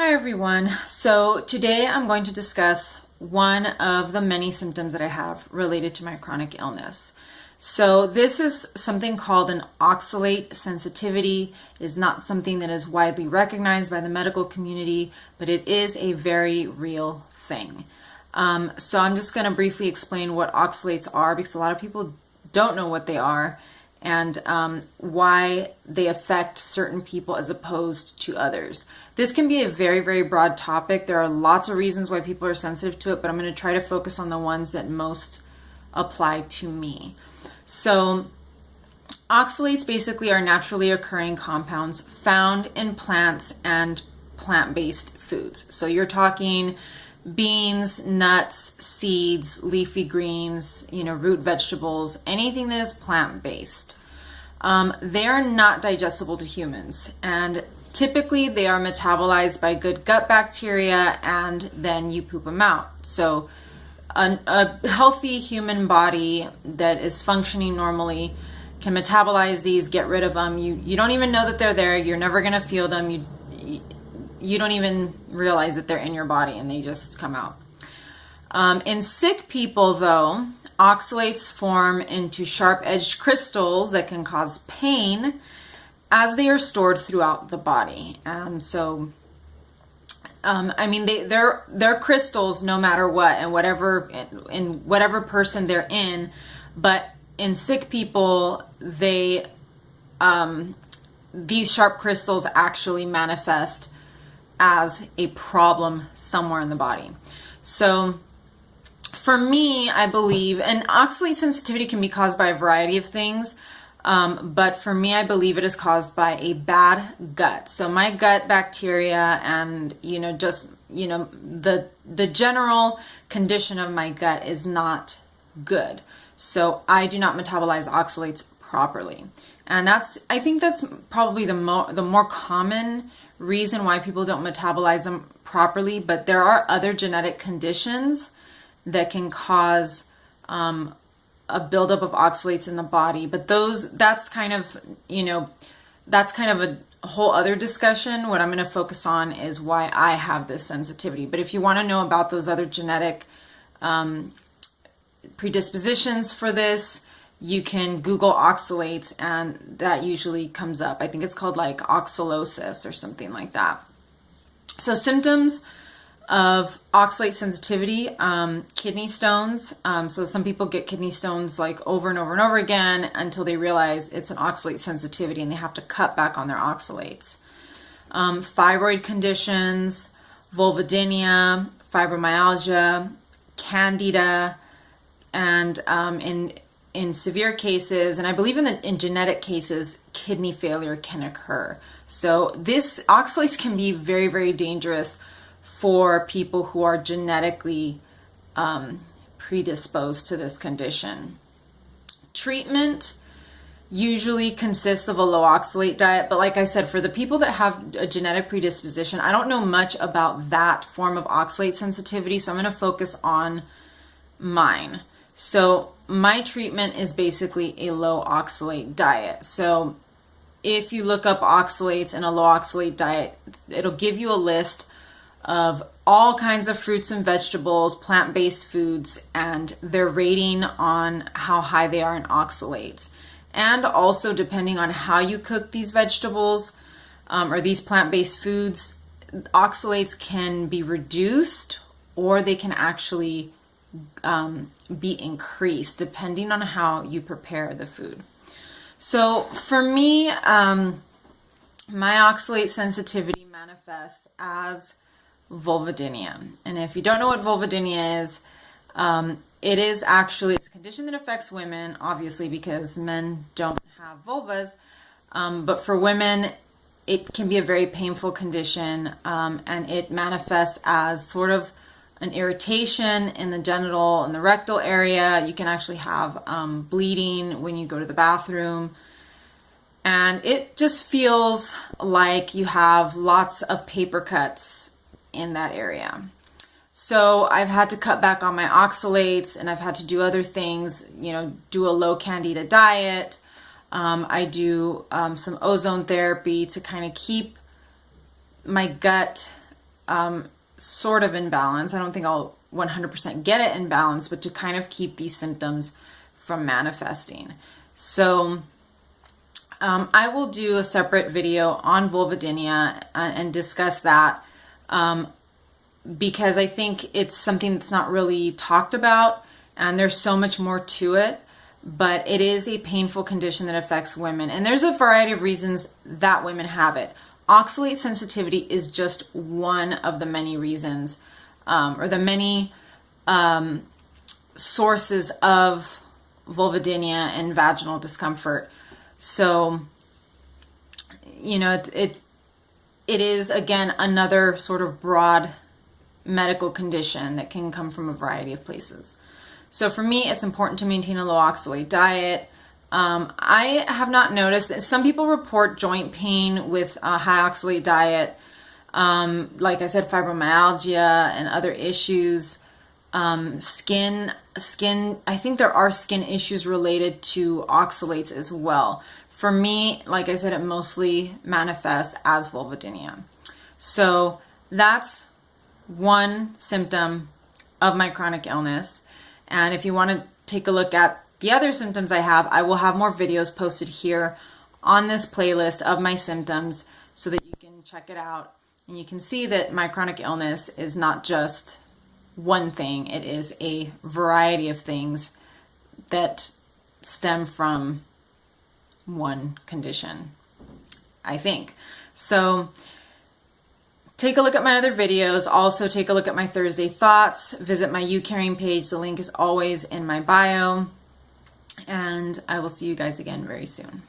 Hi everyone. So today I'm going to discuss one of the many symptoms that I have related to my chronic illness. So this is something called an oxalate sensitivity. It is not something that is widely recognized by the medical community, but it is a very real thing. So I'm just going to briefly explain what oxalates are because a lot of people don't know what they are and why they affect certain people as opposed to others. This can be a very, very broad topic. There are lots of reasons why people are sensitive to it, but I'm going to try to focus on the ones that most apply to me. So oxalates basically are naturally occurring compounds found in plants and plant-based foods. So you're talking beans, nuts, seeds, leafy greens, root vegetables, anything that is plant-based. They are not digestible to humans, and typically they are metabolized by good gut bacteria and then you poop them out. So a healthy human body that is functioning normally can metabolize these, get rid of them. You don't even know that they're there. You're never going to feel them. You don't even realize that they're in your body and they just come out. In sick people, though, oxalates form into sharp-edged crystals that can cause pain as they are stored throughout the body. And so, they're crystals no matter what, and whatever person they're in. But in sick people, these sharp crystals actually manifest as a problem somewhere in the body. So for me, I believe, and oxalate sensitivity can be caused by a variety of things, but for me, I believe it is caused by a bad gut. So my gut bacteria and, the general condition of my gut is not good. So I do not metabolize oxalates properly. And I think that's probably the more common reason why people don't metabolize them properly, but there are other genetic conditions that can cause a buildup of oxalates in the body. But that's kind of a whole other discussion. What I'm going to focus on is why I have this sensitivity. But if you want to know about those other genetic predispositions for this, you can Google oxalates and that usually comes up. I think it's called like oxalosis or something like that. So symptoms of oxalate sensitivity, kidney stones. So some people get kidney stones like over and over and over again until they realize it's an oxalate sensitivity and they have to cut back on their oxalates. Thyroid conditions, vulvodynia, fibromyalgia, candida, and in severe cases, and I believe in genetic cases, kidney failure can occur. So this oxalates can be very, very dangerous for people who are genetically predisposed to this condition. Treatment usually consists of a low oxalate diet, but like I said, for the people that have a genetic predisposition, I don't know much about that form of oxalate sensitivity, so I'm going to focus on mine. So my treatment is basically a low oxalate diet. So if you look up oxalates and a low oxalate diet, it'll give you a list of all kinds of fruits and vegetables, plant-based foods, and their rating on how high they are in oxalates. And also, depending on how you cook these vegetables or these plant-based foods, oxalates can be reduced or they can actually be increased depending on how you prepare the food. So for me, my oxalate sensitivity manifests as vulvodynia. And if you don't know what vulvodynia is, it's a condition that affects women, obviously, because men don't have vulvas. But for women, it can be a very painful condition, and it manifests as sort of an irritation in the genital and the rectal area. You can actually have bleeding when you go to the bathroom. And it just feels like you have lots of paper cuts in that area. So I've had to cut back on my oxalates and I've had to do other things, do a low candida diet. I do some ozone therapy to kind of keep my gut sort of in balance. I don't think I'll 100% get it in balance, but to kind of keep these symptoms from manifesting. So I will do a separate video on vulvodynia and discuss that because I think it's something that's not really talked about, and there's so much more to it, but it is a painful condition that affects women, and there's a variety of reasons that women have it. Oxalate sensitivity is just one of the many reasons, or the many sources of vulvodynia and vaginal discomfort. So, you know, it is, again, another sort of broad medical condition that can come from a variety of places. So for me, it's important to maintain a low oxalate diet. I have not noticed that some people report joint pain with a high oxalate diet. Like I said, fibromyalgia and other issues. Skin, I think there are skin issues related to oxalates as well. For me, like I said, it mostly manifests as vulvodynia. So that's one symptom of my chronic illness. And if you want to take a look at the other symptoms I have, I will have more videos posted here on this playlist of my symptoms so that you can check it out. And you can see that my chronic illness is not just one thing. It is a variety of things that stem from one condition, I think. So take a look at my other videos. Also take a look at my Thursday Thoughts. Visit my YouCaring page. The link is always in my bio. And I will see you guys again very soon.